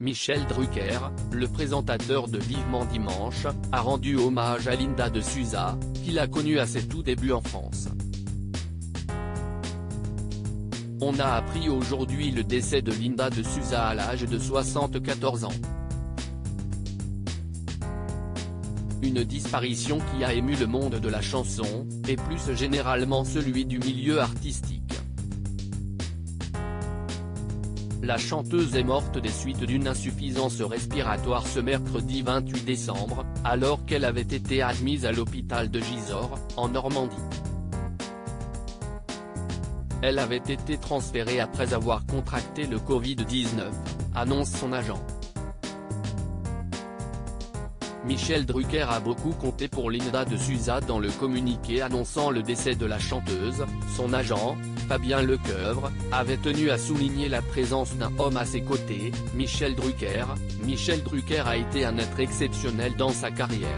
Michel Drucker, le présentateur de Vivement Dimanche, a rendu hommage à Linda de Souza, qu'il a connue à ses tout débuts en France. On a appris aujourd'hui le décès de Linda de Souza à l'âge de 74 ans. Une disparition qui a ému le monde de la chanson, et plus généralement celui du milieu artistique. La chanteuse est morte des suites d'une insuffisance respiratoire ce mercredi 28 décembre, alors qu'elle avait été admise à l'hôpital de Gisors, en Normandie. Elle avait été transférée après avoir contracté le Covid-19, annonce son agent. Michel Drucker a beaucoup compté pour Linda de Souza dans le communiqué annonçant le décès de la chanteuse. Son agent, Fabien Lecoeuvre, avait tenu à souligner la présence d'un homme à ses côtés, Michel Drucker. Michel Drucker a été un être exceptionnel dans sa carrière.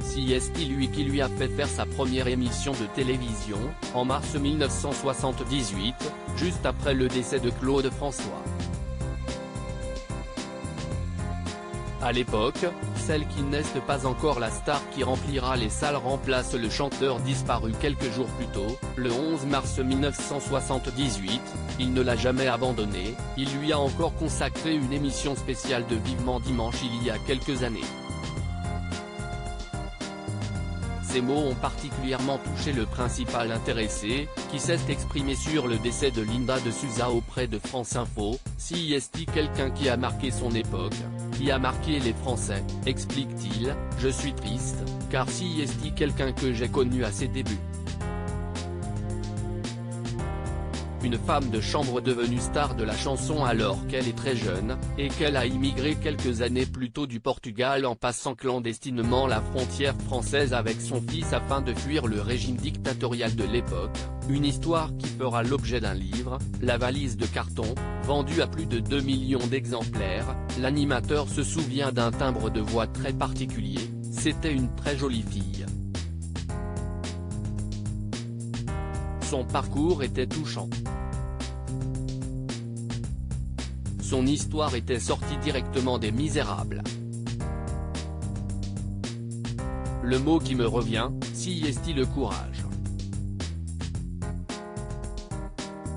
C'est lui qui lui a fait faire sa première émission de télévision, en mars 1978, juste après le décès de Claude François. À l'époque, celle qui n'est pas encore la star qui remplira les salles remplace le chanteur disparu quelques jours plus tôt, le 11 mars 1978, il ne l'a jamais abandonné, il lui a encore consacré une émission spéciale de Vivement Dimanche il y a quelques années. Ces mots ont particulièrement touché le principal intéressé, qui s'est exprimé sur le décès de Linda de Souza auprès de France Info. C'est quelqu'un qui a marqué son époque, qui a marqué les Français, explique-t-il. Je suis triste, car c'est quelqu'un que j'ai connu à ses débuts. Une femme de chambre devenue star de la chanson alors qu'elle est très jeune, et qu'elle a immigré quelques années plus tôt du Portugal en passant clandestinement la frontière française avec son fils afin de fuir le régime dictatorial de l'époque, une histoire qui fera l'objet d'un livre, La valise de carton, vendu à plus de 2 millions d'exemplaires. L'animateur se souvient d'un timbre de voix très particulier, c'était une très jolie fille. Son parcours était touchant. Son histoire était sortie directement des Misérables. Le mot qui me revient, c'est le courage.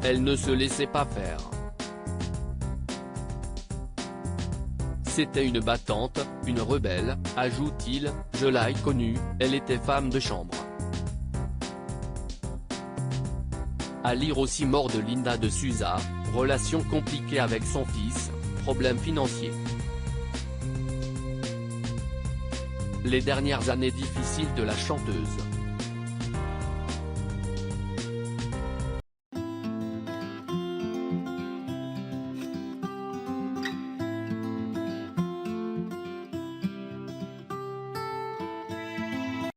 Elle ne se laissait pas faire. C'était une battante, une rebelle, ajoute-t-il. Je l'ai connue, elle était femme de chambre. À lire aussi mort de Linda de Souza, relation compliquée avec son fils, problèmes financiers. Les dernières années difficiles de la chanteuse.